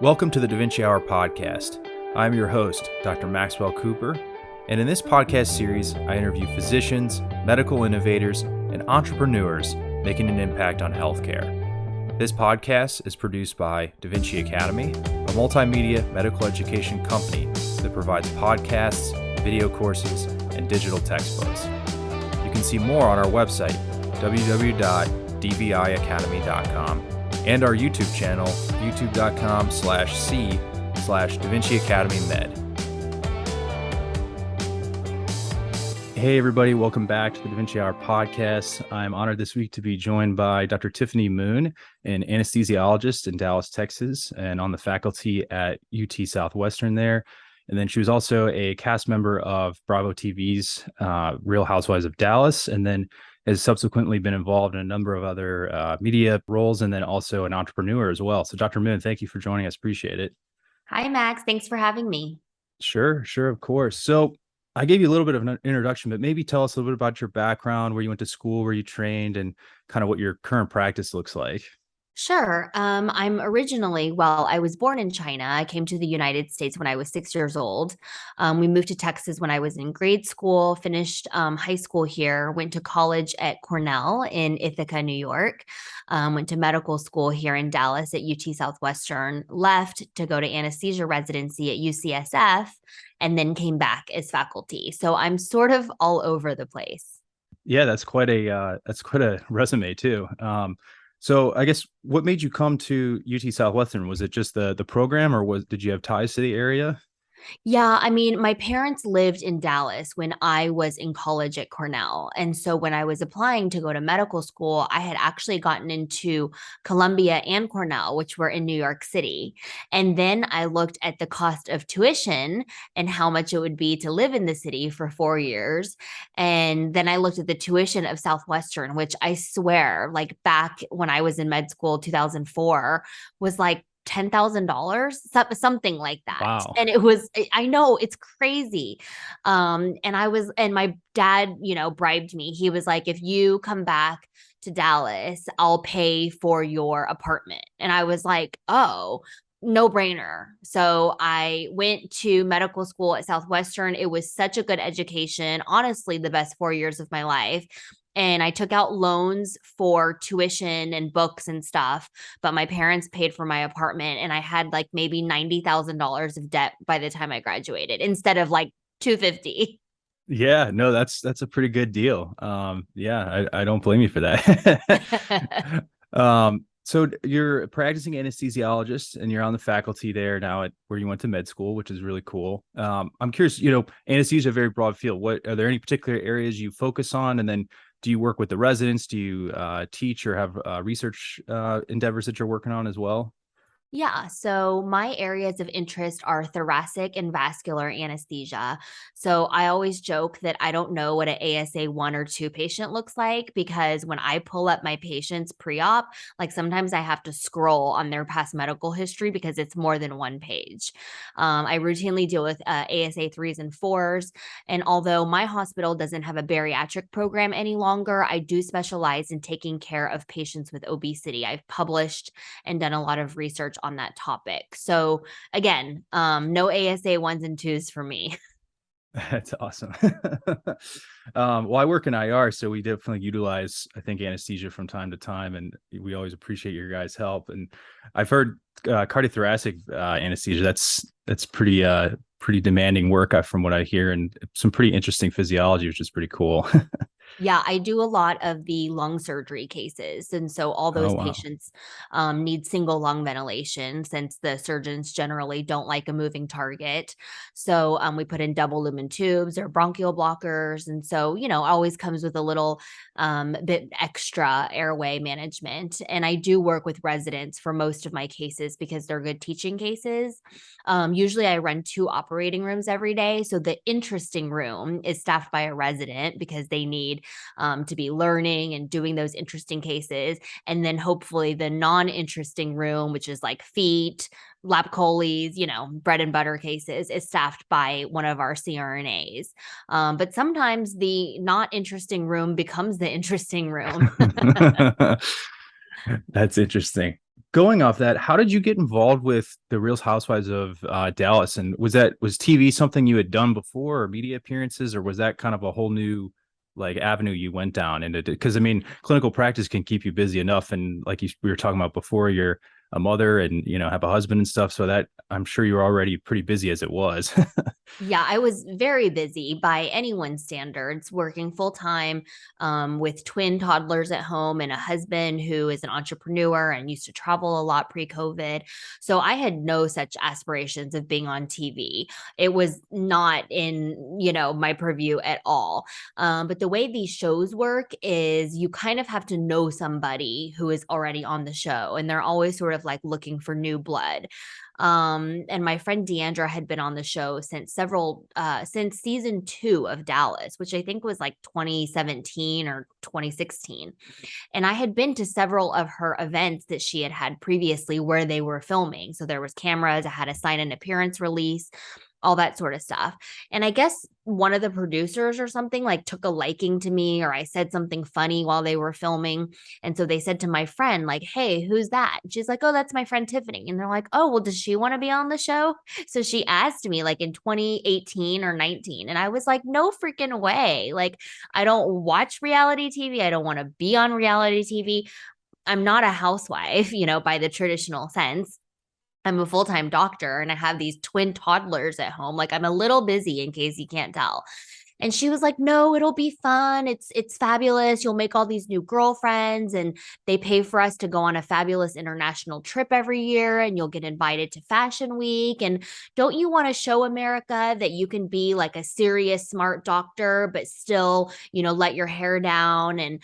Welcome to the DaVinci Hour podcast. I'm your host, Dr. Maxwell Cooper, and in this podcast series, I interview physicians, medical innovators, and entrepreneurs making an impact on healthcare. This podcast is produced by DaVinci Academy, a multimedia medical education company that provides podcasts, video courses, and digital textbooks. You can see more on our website, www.dviacademy.com, and our YouTube channel, youtube.com/c/DaVinci Academy Med. Hey everybody, welcome back to the DaVinci Hour podcast. I'm honored this week to be joined by Dr. Tiffany Moon, an anesthesiologist in Dallas, Texas, and on the faculty at UT Southwestern there. And then she was also a cast member of Bravo TV's Real Housewives of Dallas, and then has subsequently been involved in a number of other media roles, and then also an entrepreneur as well. So Dr. Moon, thank you for joining us. Appreciate it. Hi, Max. Thanks for having me. Sure, of course. So I gave you a little bit of an introduction, but maybe tell us a little bit about your background, where you went to school, where you trained, and kind of what your current practice looks like. Sure. I was born in China. I came to the United States when I was 6 years old. We moved to Texas when I was in grade school, finished high school here, went to college at Cornell in Ithaca, New York, went to medical school here in Dallas at UT Southwestern, left to go to anesthesia residency at UCSF, and then came back as faculty. So I'm sort of all over the place. Yeah, that's quite a resume too. So I guess what made you come to UT Southwestern? Was it just the program, or did you have ties to the area? Yeah, I mean, my parents lived in Dallas when I was in college at Cornell. And so when I was applying to go to medical school, I had actually gotten into Columbia and Cornell, which were in New York City. And then I looked at the cost of tuition and how much it would be to live in the city for 4 years. And then I looked at the tuition of Southwestern, which I swear, like back when I was in med school, 2004, was like $10,000, something like that. Wow. And I know it's crazy. And my dad, bribed me. He was like, if you come back to Dallas, I'll pay for your apartment. And I was like, oh, no brainer. So I went to medical school at Southwestern. It was such a good education, honestly, the best 4 years of my life. And I took out loans for tuition and books and stuff, but my parents paid for my apartment, and I had like maybe $90,000 of debt by the time I graduated instead of like 250. Yeah, no, that's a pretty good deal. Yeah, I don't blame you for that. So you're a practicing anesthesiologist, and you're on the faculty there now at where you went to med school, which is really cool. I'm curious, anesthesia is a very broad field. Are there any particular areas you focus on? And then do you work with the residents? Do you teach or have research endeavors that you're working on as well? Yeah, so my areas of interest are thoracic and vascular anesthesia. So I always joke that I don't know what an ASA 1 or 2 patient looks like, because when I pull up my patients pre-op, like sometimes I have to scroll on their past medical history because it's more than one page. I routinely deal with ASA 3s and 4s. And although my hospital doesn't have a bariatric program any longer, I do specialize in taking care of patients with obesity. I've published and done a lot of research on that topic. So again, no ASA 1s and 2s for me. That's awesome. Well, I work in IR, so we definitely utilize, I think, anesthesia from time to time, and we always appreciate your guys' help. And I've heard cardiothoracic anesthesia. That's pretty demanding work from what I hear, and some pretty interesting physiology, which is pretty cool. Yeah, I do a lot of the lung surgery cases. And so all those patients need single lung ventilation, since the surgeons generally don't like a moving target. So we put in double lumen tubes or bronchial blockers. And so, always comes with a little bit extra airway management. And I do work with residents for most of my cases because they're good teaching cases. Usually I run 2 operating rooms every day. So the interesting room is staffed by a resident because they need to be learning and doing those interesting cases. And then hopefully the non-interesting room, which is like feet, lap choles, bread and butter cases, is staffed by one of our CRNAs. But sometimes the not interesting room becomes the interesting room. That's interesting. going off that, how did you get involved with the Real Housewives of Dallas? And was TV something you had done before, or media appearances, or was that kind of a whole new like avenue you went down? And because I mean, clinical practice can keep you busy enough, and like we were talking about before, you're a mother and have a husband and stuff, so that I'm sure you were already pretty busy as it was. Yeah, I was very busy by anyone's standards, working full time with twin toddlers at home and a husband who is an entrepreneur and used to travel a lot pre COVID. So I had no such aspirations of being on TV. It was not in, my purview at all. But the way these shows work is you kind of have to know somebody who is already on the show, and they're always sort of like looking for new blood. And my friend Deandra had been on the show since season 2 of Dallas, which I think was like 2017 or 2016. And I had been to several of her events that she had had previously where they were filming. So there was cameras, I had to sign an appearance release, all that sort of stuff. And I guess one of the producers or something like took a liking to me, or I said something funny while they were filming. And so they said to my friend, like, hey, who's that? And she's like, oh, that's my friend Tiffany. And they're like, oh, well, does she want to be on the show? So she asked me like in 2018 or 19. And I was like, no freaking way. Like, I don't watch reality TV. I don't want to be on reality TV. I'm not a housewife, by the traditional sense. I'm a full-time doctor and I have these twin toddlers at home. Like, I'm a little busy, in case you can't tell. And she was like, no, it'll be fun. It's fabulous. You'll make all these new girlfriends, and they pay for us to go on a fabulous international trip every year, and you'll get invited to Fashion Week. And don't you want to show America that you can be like a serious, smart doctor, but still, let your hair down and,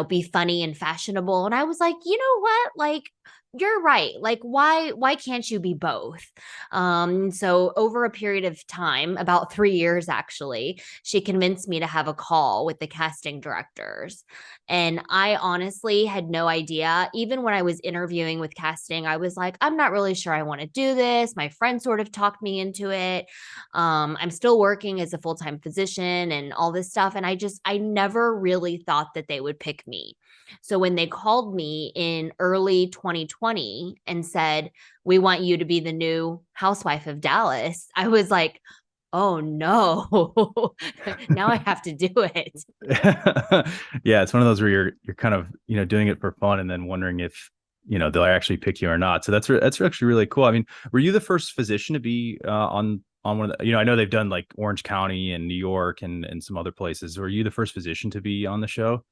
be funny and fashionable? And I was like, you know what? Like, you're right. Like, why can't you be both? So over a period of time, about 3 years actually, she convinced me to have a call with the casting directors. And I honestly had no idea. Even when I was interviewing with casting, I was like, I'm not really sure I want to do this. My friend sort of talked me into it. I'm still working as a full-time physician and all this stuff. And I never really thought that they would pick me. So when they called me in early 2020 and said, we want you to be the new housewife of Dallas, I was like, oh no, now I have to do it. Yeah, it's one of those where you're kind of doing it for fun and then wondering if they'll actually pick you or not. So that's actually really cool. I mean, were you the first physician to be on one of the, I know they've done like Orange County and New York and some other places. Were you the first physician to be on the show?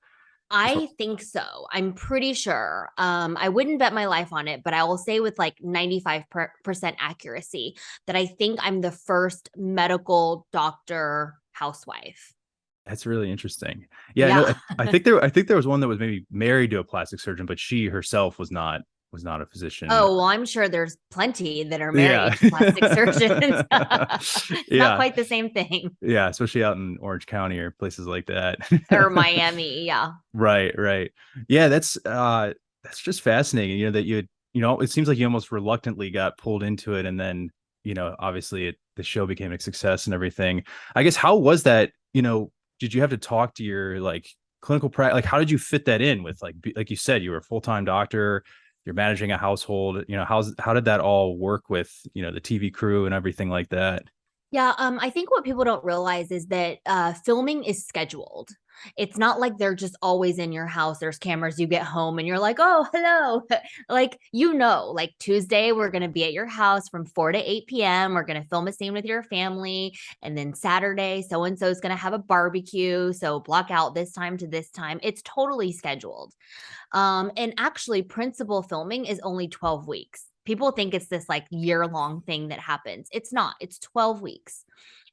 I think so. I'm pretty sure. I wouldn't bet my life on it, but I will say with like 95% accuracy that I think I'm the first medical doctor housewife. That's really interesting. Yeah, I know. Yeah. I think there was one that was maybe married to a plastic surgeon, but she herself was not a physician. Oh, well, I'm sure there's plenty that are Yeah. married to plastic surgeons. It's not Yeah. quite the same thing. Yeah, especially out in Orange County or places like that. Or Miami, yeah. Right, right. Yeah, that's just fascinating, that it seems like you almost reluctantly got pulled into it, and then, obviously the show became a success and everything. I guess how was that, did you have to talk to your like clinical practice? Like how did you fit that in with like you said, you were a full-time doctor, you're managing a household, how did that all work with, the TV crew and everything like that? Yeah, I think what people don't realize is that filming is scheduled. It's not like they're just always in your house. There's cameras, you get home and you're like, oh, hello. Like, like Tuesday, we're going to be at your house from 4 to 8 p.m. We're going to film a scene with your family. And then Saturday, so and so is going to have a barbecue. So block out this time to this time. It's totally scheduled. And actually, principal filming is only 12 weeks. People think it's this like year-long thing that happens. It's not. It's 12 weeks.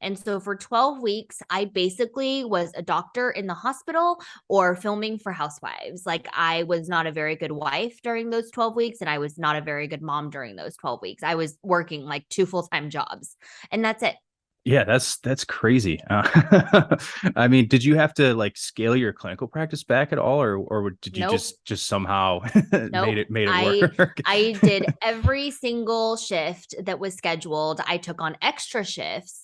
And so for 12 weeks, I basically was a doctor in the hospital or filming for Housewives. Like, I was not a very good wife during those 12 weeks, and I was not a very good mom during those 12 weeks. I was working like 2 full-time jobs, and that's it. Yeah, that's crazy. I mean, did you have to like scale your clinical practice back at all, or did you Nope. just somehow Nope. made it I work? I did every single shift that was scheduled. I took on extra shifts.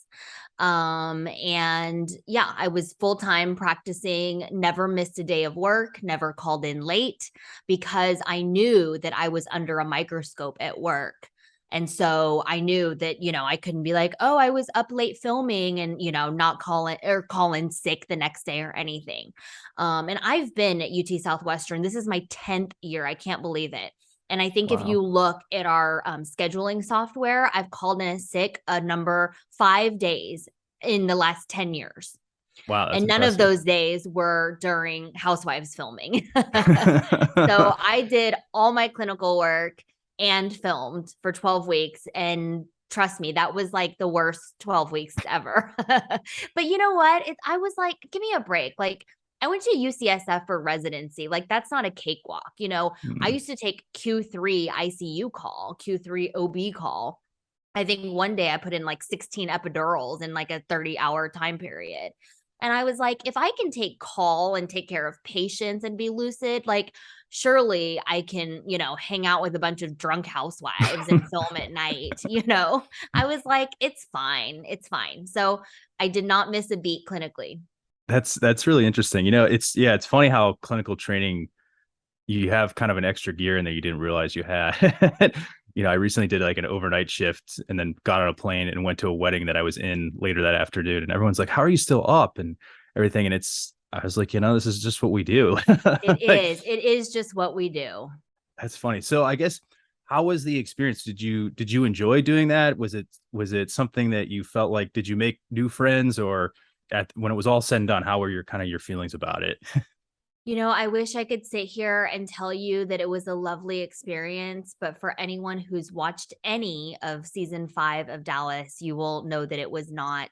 And yeah, I was full-time practicing, never missed a day of work, never called in late because I knew that I was under a microscope at work. And so I knew that, I couldn't be like, oh, I was up late filming and, not call in sick the next day or anything. And I've been at UT Southwestern. This is my 10th year. I can't believe it. And I think if Wow. you look at our scheduling software, I've called in a sick a number 5 days in the last 10 years. Wow, that's And none of impressive. those days were during Housewives filming. So I did all my clinical work and filmed for 12 weeks. And trust me, that was like the worst 12 weeks ever. But you know what? I was like, give me a break. Like, I went to UCSF for residency. Like, that's not a cakewalk. I Mm. used to take Q3 ICU call, Q3 OB call. I think one day I put in like 16 epidurals in like a 30-hour time period. And I was like, if I can take call and take care of patients and be lucid, like surely I can, hang out with a bunch of drunk housewives and film at night. I was like, it's fine. It's fine. So I did not miss a beat clinically. That's really interesting. It's funny how clinical training, you have kind of an extra gear in there you didn't realize you had. I recently did like an overnight shift and then got on a plane and went to a wedding that I was in later that afternoon. And everyone's like, "How are you still up?" and everything. And I was like, this is just what we do. It Like, is. It is just what we do. that's funny. So I guess, how was the experience? Did you enjoy doing that? Was it something that you felt like, did you make new friends, or when it was all said and done, how were your feelings about it? I wish I could sit here and tell you that it was a lovely experience, but for anyone who's watched any of season 5 of Dallas, you will know that it was not.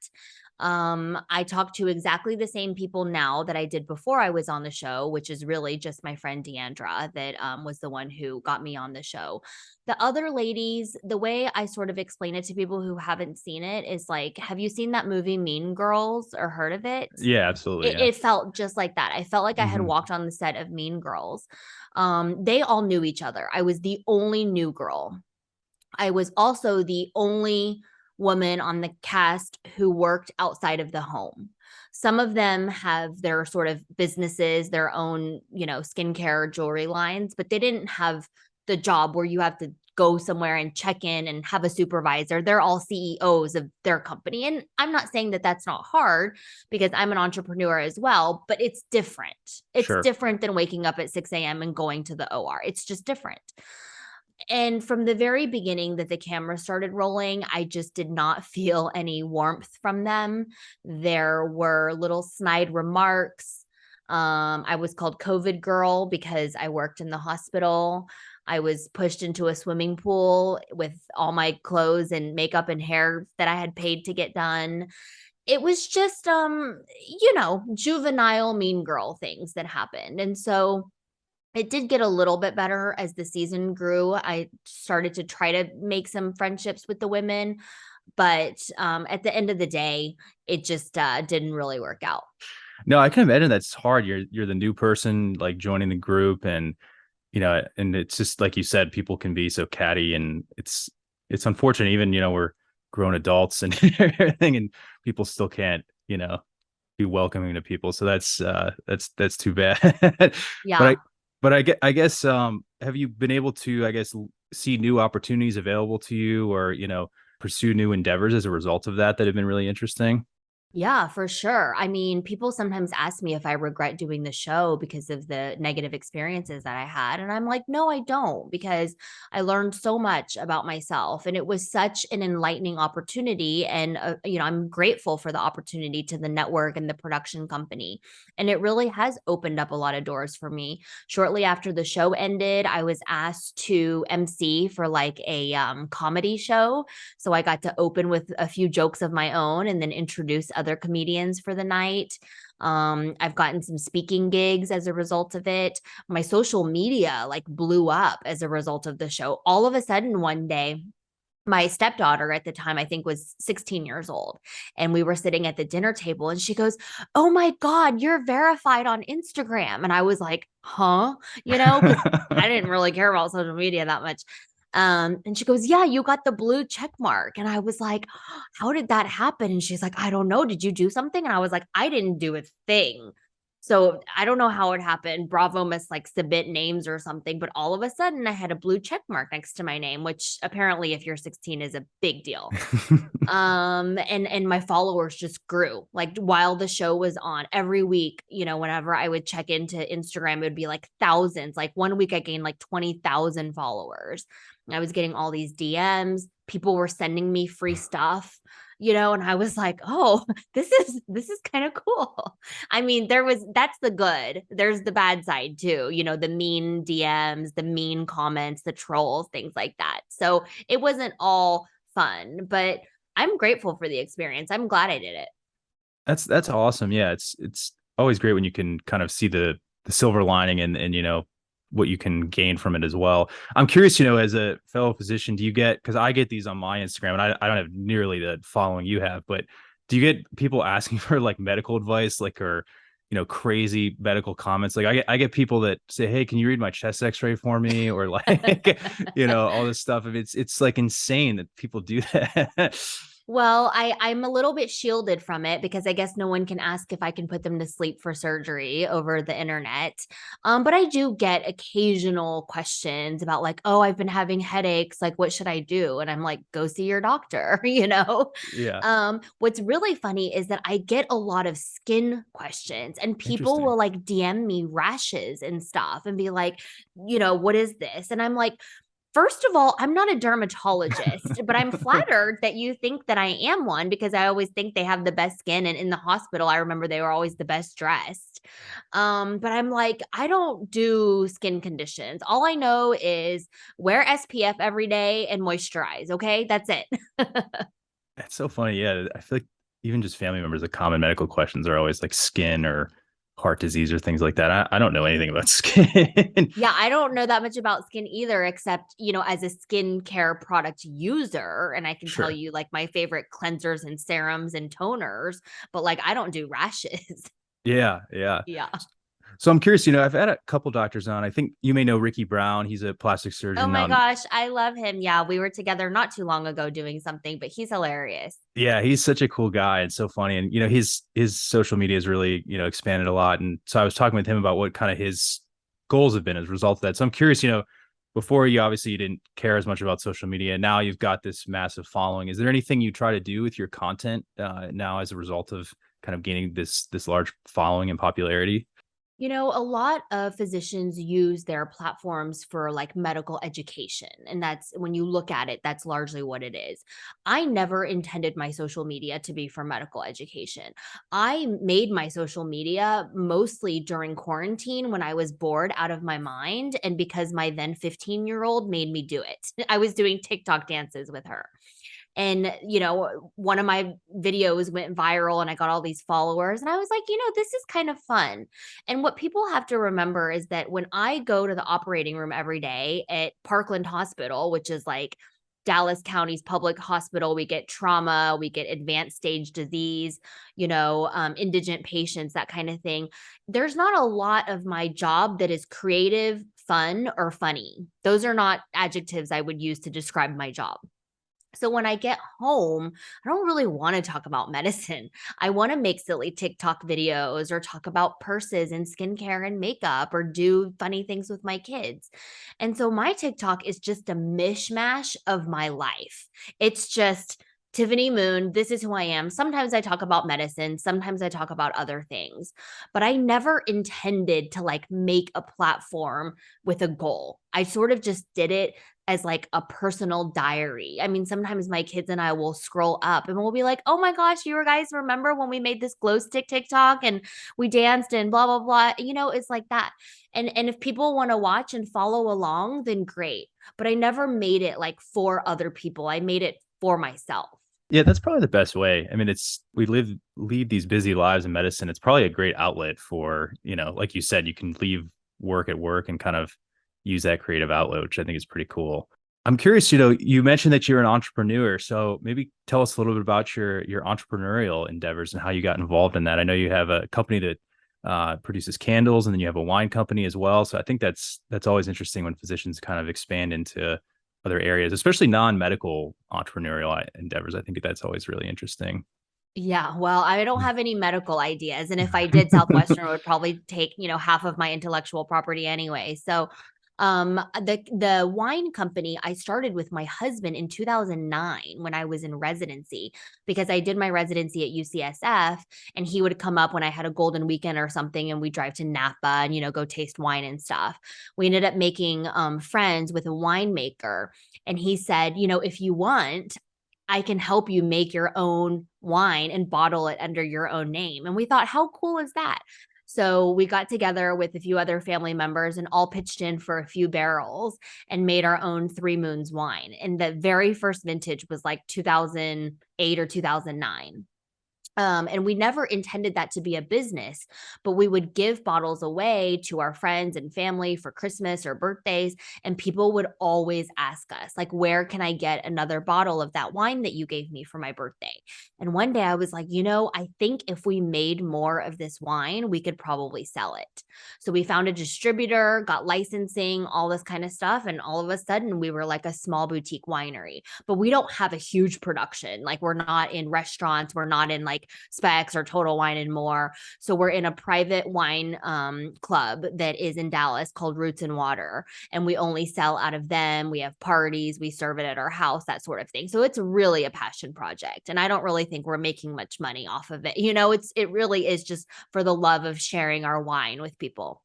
I talk to exactly the same people now that I did before I was on the show, which is really just my friend Deandra that was the one who got me on the show. The other ladies, the way I sort of explain it to people who haven't seen it is like, have you seen that movie Mean Girls or heard of it? Yeah, absolutely. it, Yeah. it felt just like that. I felt like I had Hmm. walked on the set of Mean Girls. They all knew each other. I was the only new girl. I was also the only woman on the cast who worked outside of the home. Some of them have their sort of businesses, their own, skincare, jewelry lines, but they didn't have the job where you have to go somewhere and check in and have a supervisor. They're all CEOs of their company. And I'm not saying that that's not hard because I'm an entrepreneur as well, but it's different. It's Sure. different than waking up at 6 a.m. and going to the OR. It's just different. And from the very beginning that the camera started rolling, I just did not feel any warmth from them. There were little snide remarks. I was called COVID girl because I worked in the hospital. I was pushed into a swimming pool with all my clothes and makeup and hair that I had paid to get done. It was just juvenile mean girl things that happened. And so it did get a little bit better as the season grew. I started to try to make some friendships with the women, but at the end of the day, it just didn't really work out. No, I can imagine that's hard. You're the new person, like, joining the group, and it's just like you said, people can be so catty, and it's unfortunate. Even, we're grown adults and everything, and people still can't, be welcoming to people. So that's too bad. but I Yeah. but I guess, have you been able to, I guess, see new opportunities available to you, or pursue new endeavors as a result of that have been really interesting? Yeah, for sure. I mean, people sometimes ask me if I regret doing the show because of the negative experiences that I had. And I'm like, no, I don't, because I learned so much about myself. And it was such an enlightening opportunity. And, I'm grateful for the opportunity to the network and the production company. And it really has opened up a lot of doors for me. Shortly after the show ended, I was asked to MC for like a comedy show. So I got to open with a few jokes of my own and then introduce other comedians for the night. I've gotten some speaking gigs as a result of it. My social media like blew up as a result of the show. All of a sudden, one day, my stepdaughter at the time, I think, was 16 years old. And we were sitting at the dinner table and she goes, "Oh my God, you're verified on Instagram." And I was like, huh? Because I didn't really care about social media that much. And she goes, yeah, you got the blue check mark. And I was like, how did that happen? And she's like, I don't know. Did you do something? And I was like, I didn't do a thing. So I don't know how it happened. Bravo must like submit names or something, but all of a sudden I had a blue check mark next to my name, which apparently if you're 16 is a big deal. And my followers just grew like while the show was on every week. Whenever I would check into Instagram, it would be like thousands. Like one week I gained like 20,000 followers. I was getting all these DMs. People were sending me free stuff, and I was like, oh, this is kind of cool. I mean, that's the good. There's the bad side too, the mean DMs, the mean comments, the trolls, things like that. So it wasn't all fun, but I'm grateful for the experience. I'm glad I did it. That's awesome. Yeah, it's always great when you can kind of see the silver lining and what you can gain from it as well. I'm curious, as a fellow physician, do you get, because I get these on my Instagram and I don't have nearly the following you have, but do you get people asking for like medical advice, like, or crazy medical comments? Like I get people that say, hey, can you read my chest x-ray for me, or like all this stuff. It's like insane that people do that. Well, I'm a little bit shielded from it because I guess no one can ask if I can put them to sleep for surgery over the internet. But I do get occasional questions about like, oh, I've been having headaches. Like, what should I do? And I'm like, go see your doctor, Yeah. What's really funny is that I get a lot of skin questions and people Interesting. will like DM me rashes and stuff and be like, what is this? And I'm like, first of all, I'm not a dermatologist, but I'm flattered that you think that I am one because I always think they have the best skin. And in the hospital, I remember they were always the best dressed. But I'm like, I don't do skin conditions. All I know is wear SPF every day and moisturize. Okay. That's it. That's so funny. Yeah, I feel like even just family members, the common medical questions are always like skin or heart disease or things like that. I don't know anything about skin. Yeah, I don't know that much about skin either, except, as a skincare product user. And I can tell Sure. you like my favorite cleansers and serums and toners, but like I don't do rashes. Yeah, yeah. Yeah. So I'm curious, I've had a couple doctors on. I think you may know Ricky Brown. He's a plastic Oh surgeon my on. gosh, I love him. Yeah, we were together not too long ago doing something, but he's hilarious. Yeah, he's such a cool guy and so funny. And his social media has really, expanded a lot. And so I was talking with him about what kind of his goals have been as a result of that. So I'm curious, before you didn't care as much about social media. Now you've got this massive following. Is there anything you try to do with your content now as a result of kind of gaining this large following and popularity? A lot of physicians use their platforms for like medical education. And that's when you look at it, that's largely what it is. I never intended my social media to be for medical education. I made my social media mostly during quarantine when I was bored out of my mind. And because my then 15-year-old made me do it, I was doing TikTok dances with her. And one of my videos went viral and I got all these followers and I was like, this is kind of fun. And what people have to remember is that when I go to the operating room every day at Parkland Hospital, which is like Dallas County's public hospital, we get trauma, we get advanced stage disease, indigent patients, that kind of thing. There's not a lot of my job that is creative, fun, or funny. Those are not adjectives I would use to describe my job. So when I get home, I don't really want to talk about medicine. I want to make silly TikTok videos or talk about purses and skincare and makeup or do funny things with my kids. And so my TikTok is just a mishmash of my life. It's just Tiffany Moon, this is who I am. Sometimes I talk about medicine, sometimes I talk about other things, but I never intended to like make a platform with a goal. I sort of just did it as like a personal diary. I mean, sometimes my kids and I will scroll up and we'll be like, oh my gosh, you guys remember when we made this glow stick TikTok and we danced and blah, blah, blah. It's like that. And if people want to watch and follow along, then great. But I never made it like for other people. I made it for myself. Yeah, that's probably the best way. I mean, we lead these busy lives in medicine. It's probably a great outlet for, like you said, you can leave work at work and kind of use that creative outlet, which I think is pretty cool. I'm curious, you mentioned that you're an entrepreneur. So maybe tell us a little bit about your entrepreneurial endeavors and how you got involved in that. I know you have a company that produces candles, and then you have a wine company as well. So I think that's always interesting when physicians kind of expand into other areas, especially non-medical entrepreneurial endeavors. I think that's always really interesting. Yeah, well, I don't have any medical ideas. And if I did, Southwestern would probably take, half of my intellectual property anyway. So the wine company I started with my husband in 2009 when I was in residency, because I did my residency at UCSF, and he would come up when I had a golden weekend or something, and we drive to Napa and go taste wine and stuff. We ended up making friends with a winemaker, and he said, if you want, I can help you make your own wine and bottle it under your own name. And we thought, how cool is that? So we got together with a few other family members and all pitched in for a few barrels and made our own Three Moons wine. And the very first vintage was like 2008 or 2009. And we never intended that to be a business, but we would give bottles away to our friends and family for Christmas or birthdays. And people would always ask us, like, where can I get another bottle of that wine that you gave me for my birthday? And one day I was like, I think if we made more of this wine, we could probably sell it. So we found a distributor, got licensing, all this kind of stuff. And all of a sudden, we were like a small boutique winery, but we don't have a huge production. Like, we're not in restaurants, we're not in like Specs or Total Wine and More. So we're in a private wine club that is in Dallas called Roots and Water, and we only sell out of them. We have parties, we serve it at our house, that sort of thing. So it's really a passion project, and I don't really think we're making much money off of it. It really is just for the love of sharing our wine with people.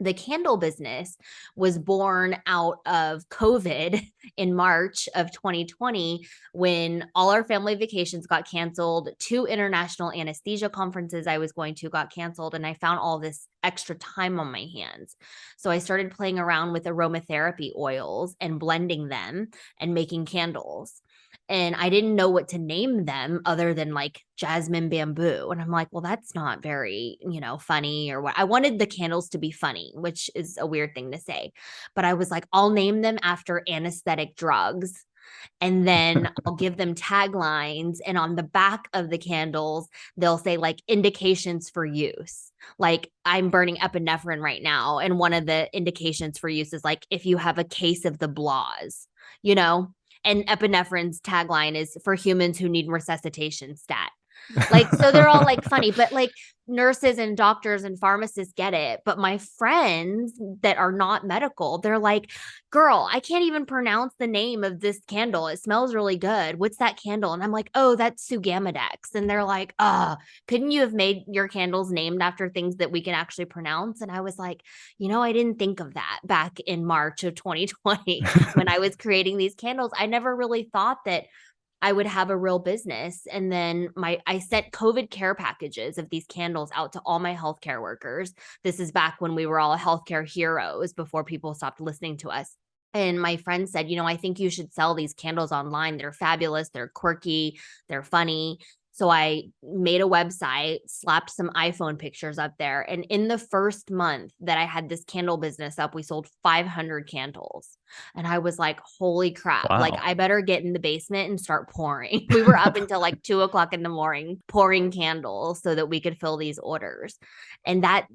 The candle business was born out of COVID in March of 2020, when all our family vacations got canceled. 2 international anesthesia conferences I was going to got canceled, and I found all this extra time on my hands. So I started playing around with aromatherapy oils and blending them and making candles. And I didn't know what to name them other than like jasmine bamboo. And I'm like, well, that's not very, funny or what. I wanted the candles to be funny, which is a weird thing to say. But I was like, I'll name them after anesthetic drugs. And then I'll give them taglines. And on the back of the candles, they'll say like indications for use. Like, I'm burning epinephrine right now. And one of the indications for use is like, if you have a case of the blahs, you know? And epinephrine's tagline is for humans who need resuscitation stat. Like, so they're all like funny, but like nurses and doctors and pharmacists get it. But my friends that are not medical, they're like, girl, I can't even pronounce the name of this candle. It smells really good. What's that candle? And I'm like, oh, that's Sugamidex. And they're like, couldn't you have made your candles named after things that we can actually pronounce? And I was like, I didn't think of that back in March of 2020 when I was creating these candles. I never really thought that I would have a real business. And then I sent COVID care packages of these candles out to all my healthcare workers. This is back when we were all healthcare heroes before people stopped listening to us. And my friend said, I think you should sell these candles online. They're fabulous. They're quirky. They're funny. So I made a website, slapped some iPhone pictures up there. And in the first month that I had this candle business up, we sold 500 candles. And I was like, holy crap. Wow. Like, I better get in the basement and start pouring. We were up until like 2 o'clock in the morning pouring candles so that we could fill these orders. And that,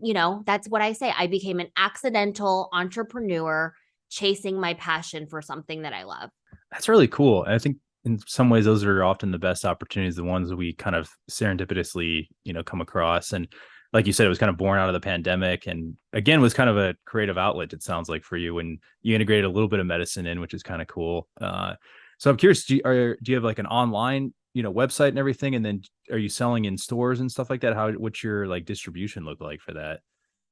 that's what I say. I became an accidental entrepreneur chasing my passion for something that I love. That's really cool. I think in some ways those are often the best opportunities, the ones that we kind of serendipitously, come across. And like you said, it was kind of born out of the pandemic, and again was kind of a creative outlet, it sounds like, for you, when you integrated a little bit of medicine in, which is kind of cool. So I'm curious, do you have like an online, website and everything? And then are you selling in stores and stuff like that? What's your like distribution look like for that?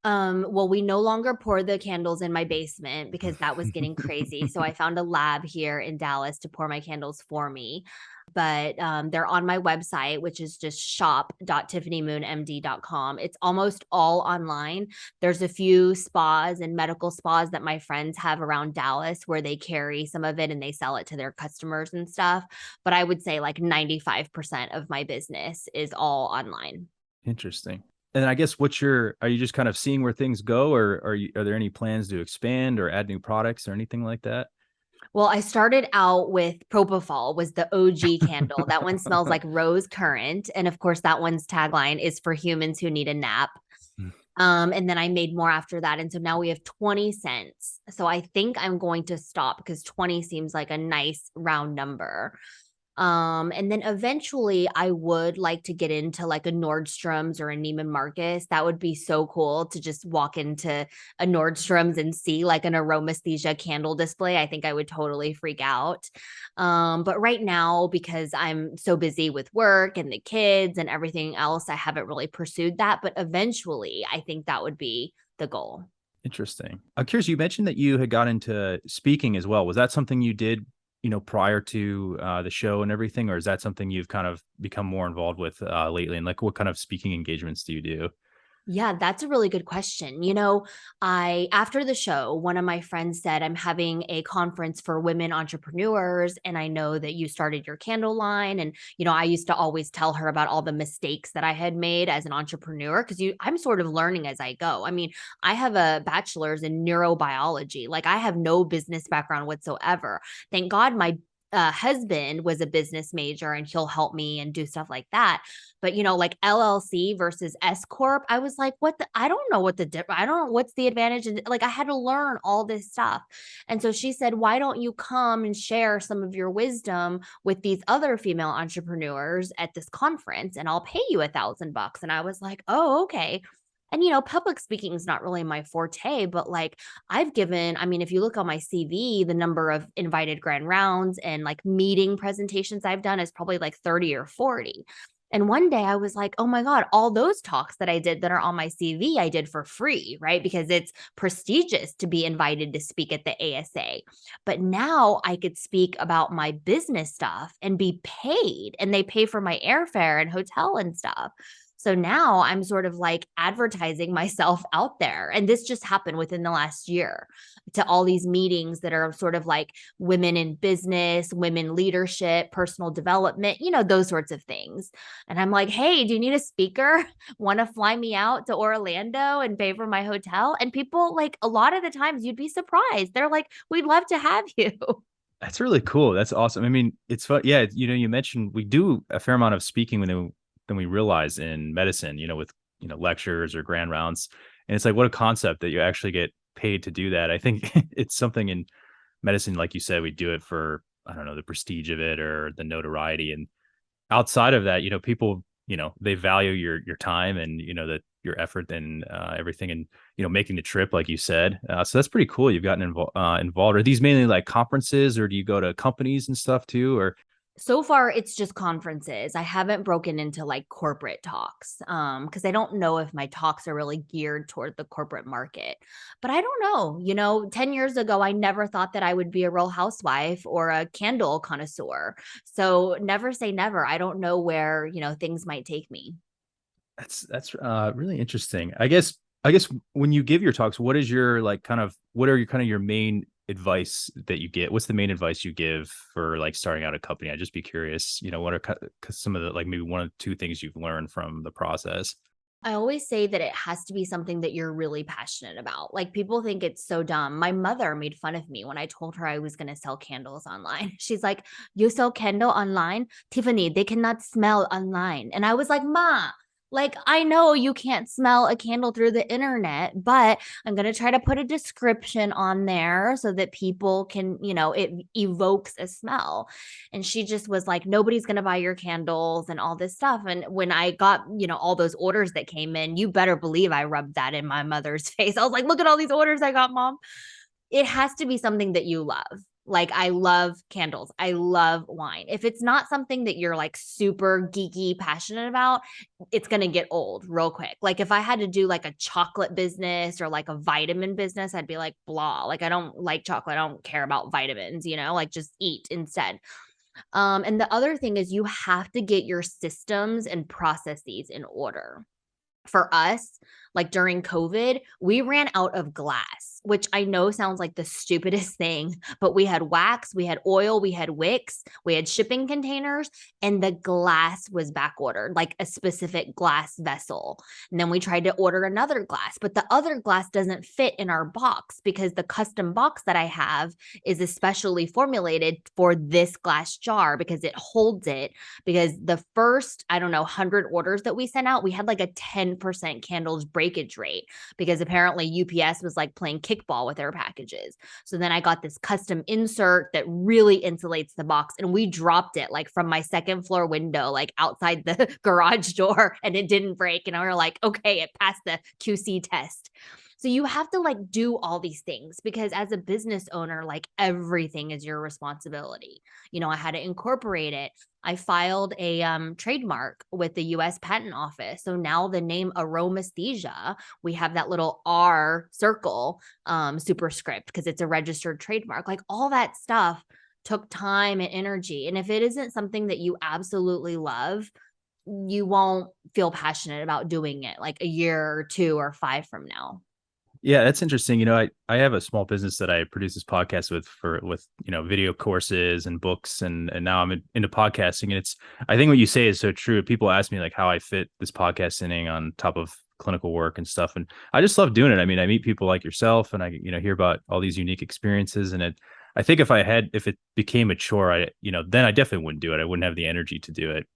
Well, we no longer pour the candles in my basement because that was getting crazy. So I found a lab here in Dallas to pour my candles for me. But they're on my website, which is just shop.tiffanymoonmd.com. It's almost all online. There's a few spas and medical spas that my friends have around Dallas where they carry some of it and they sell it to their customers and stuff. But I would say like 95% of my business is all online. Interesting. And I guess are you just kind of seeing where things go, or are there any plans to expand or add new products or anything like that? Well, I started out with Propofol was the OG candle. That one smells like rose currant. And of course, that one's tagline is for humans who need a nap. And then I made more after that. And so now we have 20 cents. So I think I'm going to stop because 20 seems like a nice round number. And then eventually I would like to get into like a Nordstrom's or a Neiman Marcus. That would be so cool to just walk into a Nordstrom's and see like an aromasthesia candle display. I think I would totally freak out. But right now, because I'm so busy with work and the kids and everything else, I haven't really pursued that. But eventually, I think that would be the goal. Interesting. I'm curious, you mentioned that you had got into speaking as well. Was that something you did, prior to the show and everything, or is that something you've kind of become more involved with lately? And like, what kind of speaking engagements do you do? Yeah, that's a really good question. I after the show, one of my friends said, I'm having a conference for women entrepreneurs, and I know that you started your candle line. And, I used to always tell her about all the mistakes that I had made as an entrepreneur because I'm sort of learning as I go. I mean, I have a bachelor's in neurobiology. Like I have no business background whatsoever. Thank God my husband was a business major and he'll help me and do stuff like that. But like LLC versus S corp, I was like, what the, I don't know what I don't know what's the advantage. And like I had to learn all this stuff. And so she said, why don't you come and share some of your wisdom with these other female entrepreneurs at this conference and I'll pay you $1,000. And I was like, oh, okay. And public speaking is not really my forte, but like I mean, if you look on my CV, the number of invited grand rounds and like meeting presentations I've done is probably like 30 or 40. And one day I was like, oh my God, all those talks that I did that are on my CV, I did for free, right? Because it's prestigious to be invited to speak at the ASA. But now I could speak about my business stuff and be paid, and they pay for my airfare and hotel and stuff. So now I'm sort of like advertising myself out there. And this just happened within the last year to all these meetings that are sort of like women in business, women leadership, personal development, those sorts of things. And I'm like, hey, do you need a speaker? Want to fly me out to Orlando and pay for my hotel? And people, like, a lot of the times you'd be surprised. They're like, we'd love to have you. That's really cool. That's awesome. I mean, it's fun. Yeah, you mentioned we do a fair amount of speaking than we realize in medicine, with lectures or grand rounds. And it's like what a concept that you actually get paid to do that. I think it's something in medicine, like you said, we do it for, I don't know, the prestige of it or the notoriety. And outside of that, people, they value your time and that your effort and everything, and making the trip, like you said. So that's pretty cool. You've gotten involved. Are these mainly like conferences, or do you go to companies and stuff too? Or So far, it's just conferences. I haven't broken into like corporate talks because I don't know if my talks are really geared toward the corporate market. But I don't know. 10 years ago, I never thought that I would be a real housewife or a candle connoisseur. So never say never. I don't know where, things might take me. that's really interesting. I guess when you give your talks, what is your like what are your kind of your main advice that you get? What's the main advice you give for like starting out a company? I'd just be curious, what are some of the like maybe one or two things you've learned from the process? I always say that it has to be something that you're really passionate about. Like people think it's so dumb. My mother made fun of me when I told her I was going to sell candles online. She's like, "You sell candle online? Tiffany, they cannot smell online." And I was like, "Ma, like I know you can't smell a candle through the internet, but I'm going to try to put a description on there so that people can, it evokes a smell." And she just was like, nobody's going to buy your candles and all this stuff. And when I got, all those orders that came in, you better believe I rubbed that in my mother's face. I was like, look at all these orders I got, Mom. It has to be something that you love. Like I love candles. I love wine. If it's not something that you're like super geeky passionate about, it's going to get old real quick. Like if I had to do like a chocolate business or like a vitamin business, I'd be like blah. Like I don't like chocolate. I don't care about vitamins, like just eat instead. And the other thing is you have to get your systems and processes in order. For us, like during COVID, we ran out of glass, which I know sounds like the stupidest thing, but we had wax, we had oil, we had wicks, we had shipping containers, and the glass was back ordered, like a specific glass vessel. And then we tried to order another glass, but the other glass doesn't fit in our box because the custom box that I have is especially formulated for this glass jar because it holds it. Because the first, I don't know, 100 orders that we sent out, we had like a 10% candles break breakage rate because apparently UPS was like playing kickball with their packages. So then I got this custom insert that really insulates the box, and we dropped it like from my second floor window, like outside the garage door, and it didn't break. And we were like, okay, it passed the QC test. So you have to like do all these things because as a business owner, like everything is your responsibility. I had to incorporate it. I filed a trademark with the US Patent Office. So now the name aromasthesia, we have that little R circle superscript because it's a registered trademark. Like all that stuff took time and energy. And if it isn't something that you absolutely love, you won't feel passionate about doing it like a year or 2 or 5 from now. Yeah, that's interesting. I have a small business that I produce this podcast with video courses and books, and now I'm into podcasting. And I think what you say is so true. People ask me like how I fit this podcasting on top of clinical work and stuff, and I just love doing it. I mean, I meet people like yourself, and I hear about all these unique experiences, and I think if it became a chore, then I definitely wouldn't do it. I wouldn't have the energy to do it.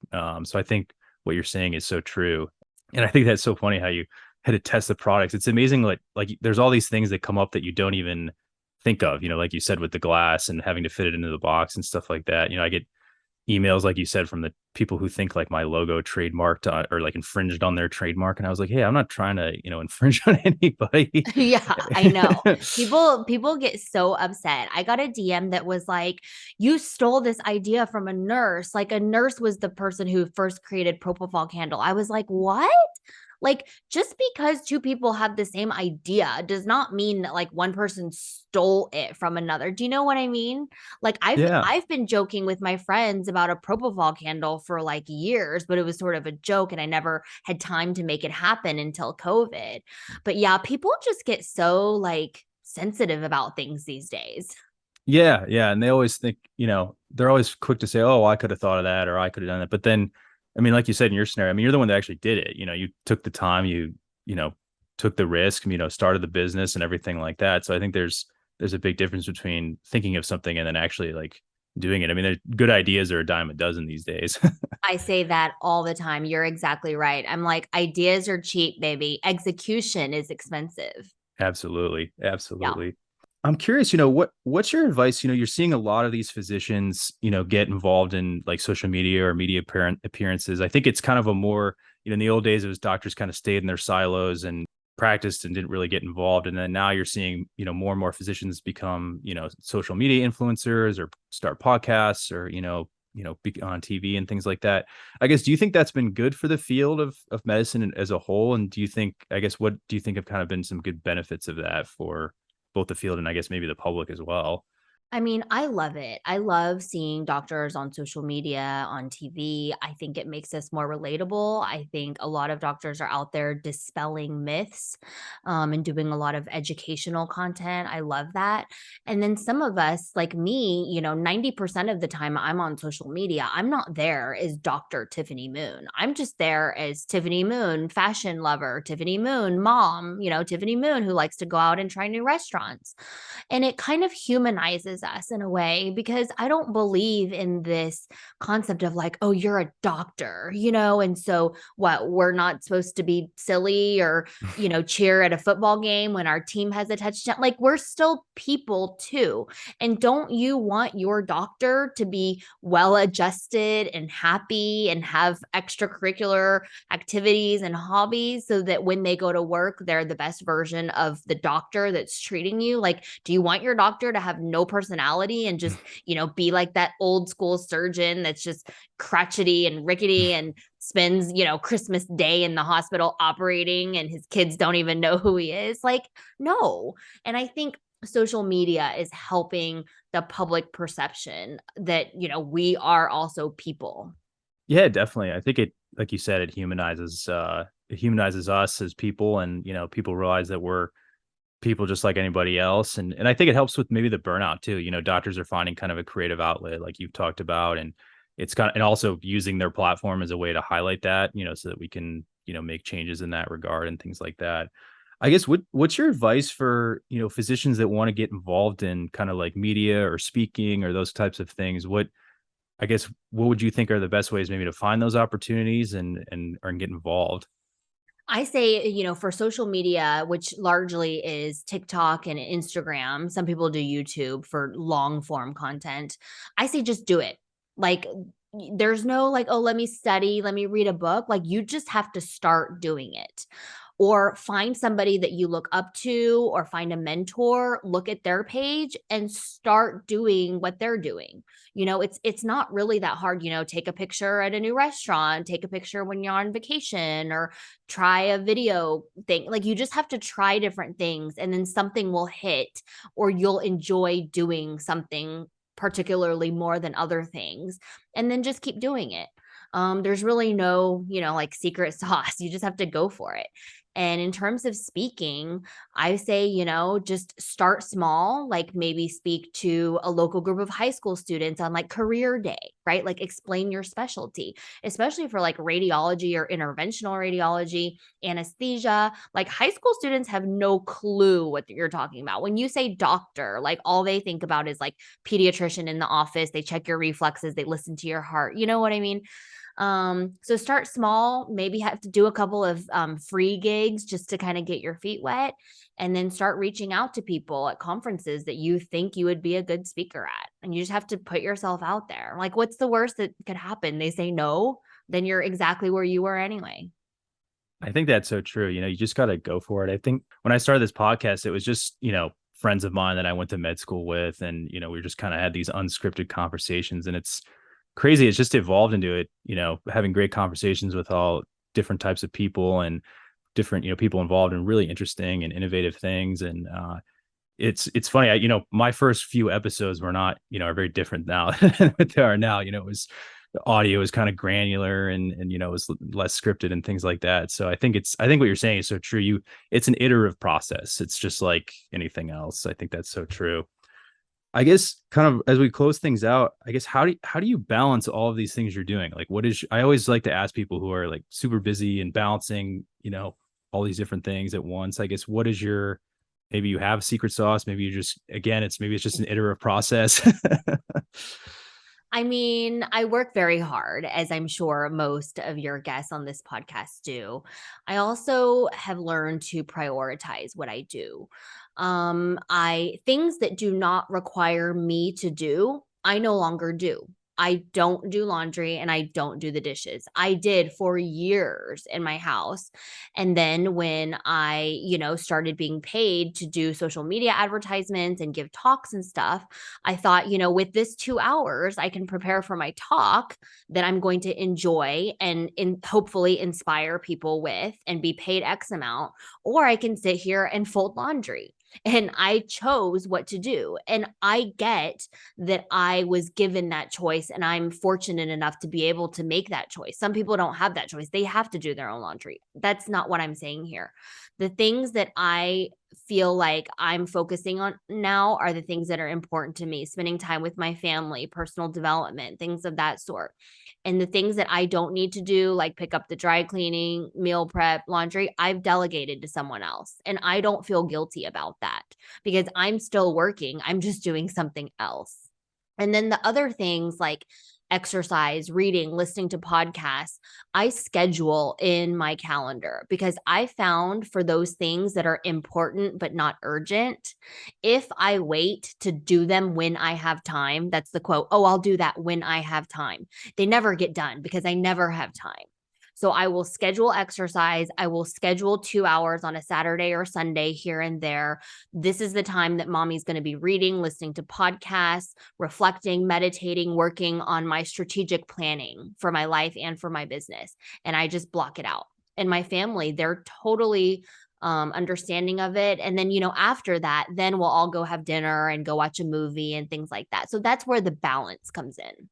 So I think what you're saying is so true, and I think that's so funny how you had to test the products. It's amazing. Like there's all these things that come up that you don't even think of, like you said, with the glass and having to fit it into the box and stuff like that. I get emails, like you said, from the people who think like my logo trademarked or like infringed on their trademark. And I was like, hey, I'm not trying to, infringe on anybody. Yeah, I know. People get so upset. I got a DM that was like, you stole this idea from a nurse. Like a nurse was the person who first created propofol candle. I was like, what? Like just because 2 people have the same idea does not mean that like one person stole it from another. Do you know what I mean? Like I've Yeah. I've been joking with my friends about a propofol candle for like years, but it was sort of a joke and I never had time to make it happen until COVID. But yeah, people just get so like sensitive about things these days. Yeah. Yeah. And they always think, they're always quick to say, oh, I could have thought of that or I could have done that. But then, I mean, like you said in your scenario, I mean, you're the one that actually did it. You took the time, took the risk, started the business and everything like that. So I think there's a big difference between thinking of something and then actually like doing it. I mean, there's good ideas are a dime a dozen these days. I say that all the time. You're exactly right. I'm like, ideas are cheap, baby. Execution is expensive. Absolutely. Yeah. Absolutely. I'm curious, what's your advice? You're seeing a lot of these physicians, get involved in like social media or media appearances. I think it's kind of a more, in the old days, it was doctors kind of stayed in their silos and practiced and didn't really get involved. And then now you're seeing, more and more physicians become, social media influencers or start podcasts or, be on TV and things like that. I guess, do you think that's been good for the field of medicine as a whole? And what do you think have kind of been some good benefits of that for both the field and I guess maybe the public as well? I mean, I love it. I love seeing doctors on social media, on TV. I think it makes us more relatable. I think a lot of doctors are out there dispelling myths and doing a lot of educational content. I love that. And then some of us, like me, 90% of the time I'm on social media, I'm not there as Dr. Tiffany Moon. I'm just there as Tiffany Moon, fashion lover, Tiffany Moon, mom, Tiffany Moon who likes to go out and try new restaurants. And it kind of humanizes us in a way because I don't believe in this concept of like, oh, you're a doctor, and so what, we're not supposed to be silly or, cheer at a football game when our team has a touchdown. Like we're still people too. And don't you want your doctor to be well adjusted and happy and have extracurricular activities and hobbies so that when they go to work, they're the best version of the doctor that's treating you? Like, do you want your doctor to have no personality and just, be like that old school surgeon that's just crotchety and rickety and spends, Christmas Day in the hospital operating and his kids don't even know who he is? Like, no. And I think social media is helping the public perception that, we are also people. Yeah, definitely. I think it, like you said, it humanizes us as people, and people realize that we're people just like anybody else. And I think it helps with maybe the burnout too. Doctors are finding kind of a creative outlet like you've talked about, and it's kind of, and also using their platform as a way to highlight that, so that we can, make changes in that regard and things like that. I guess what's your advice for, physicians that want to get involved in kind of like media or speaking or those types of things? What would you think are the best ways maybe to find those opportunities and get involved? I say, for social media, which largely is TikTok and Instagram, some people do YouTube for long form content. I say just do it. Like, there's no like, oh, let me study, let me read a book. Like, you just have to start doing it, or find somebody that you look up to, or find a mentor, look at their page and start doing what they're doing. It's not really that hard. Take a picture at a new restaurant, take a picture when you're on vacation, or try a video thing. Like, you just have to try different things, and then something will hit, or you'll enjoy doing something particularly more than other things, and then just keep doing it. There's really no, like, secret sauce. You just have to go for it. And in terms of speaking, I say, just start small, like maybe speak to a local group of high school students on like career day, right? Like, explain your specialty, especially for like radiology or interventional radiology, anesthesia. Like, high school students have no clue what you're talking about. When you say doctor, like, all they think about is like pediatrician in the office. They check your reflexes, they listen to your heart. You know what I mean? So start small, maybe have to do a couple of free gigs just to kind of get your feet wet, and then start reaching out to people at conferences that you think you would be a good speaker at. And you just have to put yourself out there. Like, what's the worst that could happen? They say no, then you're exactly where you were anyway. I think that's so true. You just got to go for it. I think when I started this podcast, it was just, friends of mine that I went to med school with. And, we just kind of had these unscripted conversations, and it's crazy. It's just evolved into it, having great conversations with all different types of people and different, people involved in really interesting and innovative things. And, it's funny. My first few episodes were not, are very different now than what they are now. It was, the audio is kind of granular and it was less scripted and things like that. So I think what you're saying is so true. It's an iterative process. It's just like anything else. I think that's so true. I guess kind of as we close things out, I guess how do you balance all of these things you're doing? Like, I always like to ask people who are like super busy and balancing, all these different things at once. I guess what is your, maybe you have a secret sauce, maybe you just, again, maybe it's just an iterative process. I mean, I work very hard, as I'm sure most of your guests on this podcast do. I also have learned to prioritize what I do. I things that do not require me to do, I no longer do. I don't do laundry and I don't do the dishes. I did for years in my house. And then when I, started being paid to do social media advertisements and give talks and stuff, I thought, with this 2 hours, I can prepare for my talk that I'm going to enjoy and hopefully inspire people with and be paid X amount, or I can sit here and fold laundry. And I chose what to do. And I get that I was given that choice, and I'm fortunate enough to be able to make that choice. Some people don't have that choice. They have to do their own laundry. That's not what I'm saying here. The things that I feel like I'm focusing on now are the things that are important to me: spending time with my family, personal development, things of that sort. And the things that I don't need to do, like pick up the dry cleaning, meal prep, laundry, I've delegated to someone else. And I don't feel guilty about that because I'm still working. I'm just doing something else. And then the other things like exercise, reading, listening to podcasts, I schedule in my calendar because I found for those things that are important but not urgent, if I wait to do them when I have time, that's the quote, oh, I'll do that when I have time. They never get done because I never have time. So I will schedule exercise. I will schedule 2 hours on a Saturday or Sunday here and there. This is the time that mommy's going to be reading, listening to podcasts, reflecting, meditating, working on my strategic planning for my life and for my business. And I just block it out. And my family, they're totally understanding of it. And then, after that, then we'll all go have dinner and go watch a movie and things like that. So that's where the balance comes in.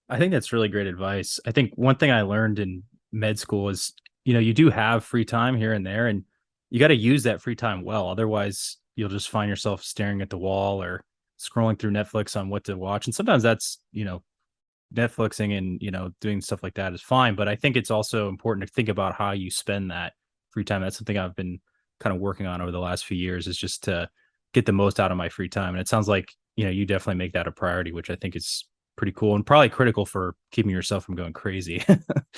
I think that's really great advice. I think one thing I learned in med school is, you do have free time here and there, and you got to use that free time well. Otherwise, you'll just find yourself staring at the wall or scrolling through Netflix on what to watch. And sometimes that's, Netflixing and, doing stuff like that is fine. But I think it's also important to think about how you spend that free time. That's something I've been kind of working on over the last few years, is just to get the most out of my free time. And it sounds like, you definitely make that a priority, which I think is pretty cool and probably critical for keeping yourself from going crazy.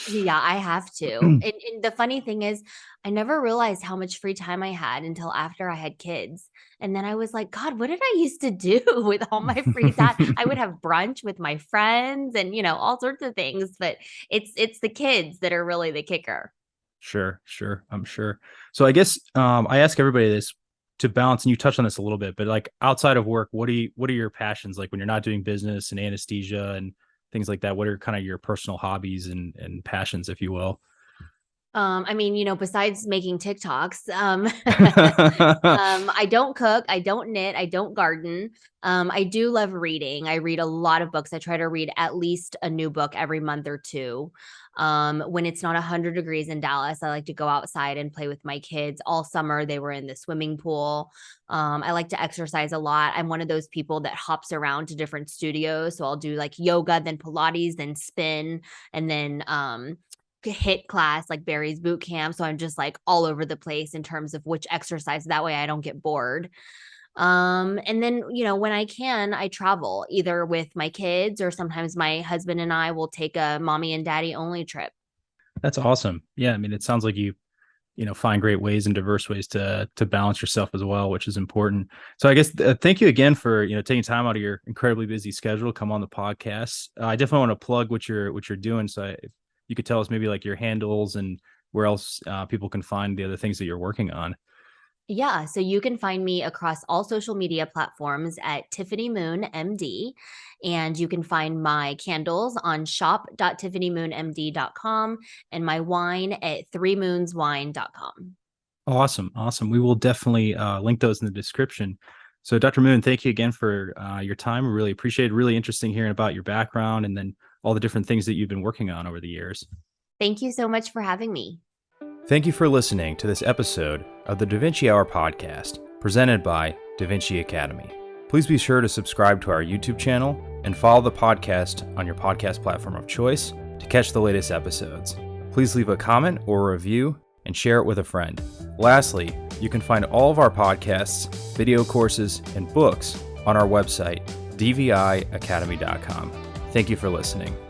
Yeah, I have to. And the funny thing is, I never realized how much free time I had until after I had kids. And then I was like, God, what did I used to do with all my free time? I would have brunch with my friends and, all sorts of things, but it's the kids that are really the kicker. Sure, sure. I'm sure. So I guess I ask everybody this to balance, and you touched on this a little bit, but like outside of work, what are your passions like when you're not doing business and anesthesia and things like that? What are kind of your personal hobbies and passions, if you will? Besides making TikToks, I don't cook, I don't knit, I don't garden. I do love reading. I read a lot of books. I try to read at least a new book every month or two. When it's not 100 degrees in Dallas, I like to go outside and play with my kids. All summer, they were in the swimming pool. I like to exercise a lot. I'm one of those people that hops around to different studios. So I'll do like yoga, then Pilates, then spin, and then hit class like Barry's boot camp. So I'm just like all over the place in terms of which exercise. That way I don't get bored. And then, when I can, I travel either with my kids or sometimes my husband and I will take a mommy and daddy only trip. That's awesome. Yeah, I mean, it sounds like you find great ways and diverse ways to balance yourself as well, which is important. So I guess thank you again for taking time out of your incredibly busy schedule to come on the podcast. I definitely want to plug what you're doing. So if you could tell us maybe like your handles and where else people can find the other things that you're working on. Yeah, so you can find me across all social media platforms at Tiffany Moon MD, and you can find my candles on shop.tiffanymoonmd.com and my wine at threemoonswine.com. Awesome. Awesome. We will definitely link those in the description. So Dr. Moon, thank you again for your time. We really appreciate it. Really interesting hearing about your background and then all the different things that you've been working on over the years. Thank you so much for having me. Thank you for listening to this episode of the DaVinci Hour podcast, presented by DaVinci Academy. Please be sure to subscribe to our YouTube channel and follow the podcast on your podcast platform of choice to catch the latest episodes. Please leave a comment or a review and share it with a friend. Lastly, you can find all of our podcasts, video courses, and books on our website, dviacademy.com. Thank you for listening.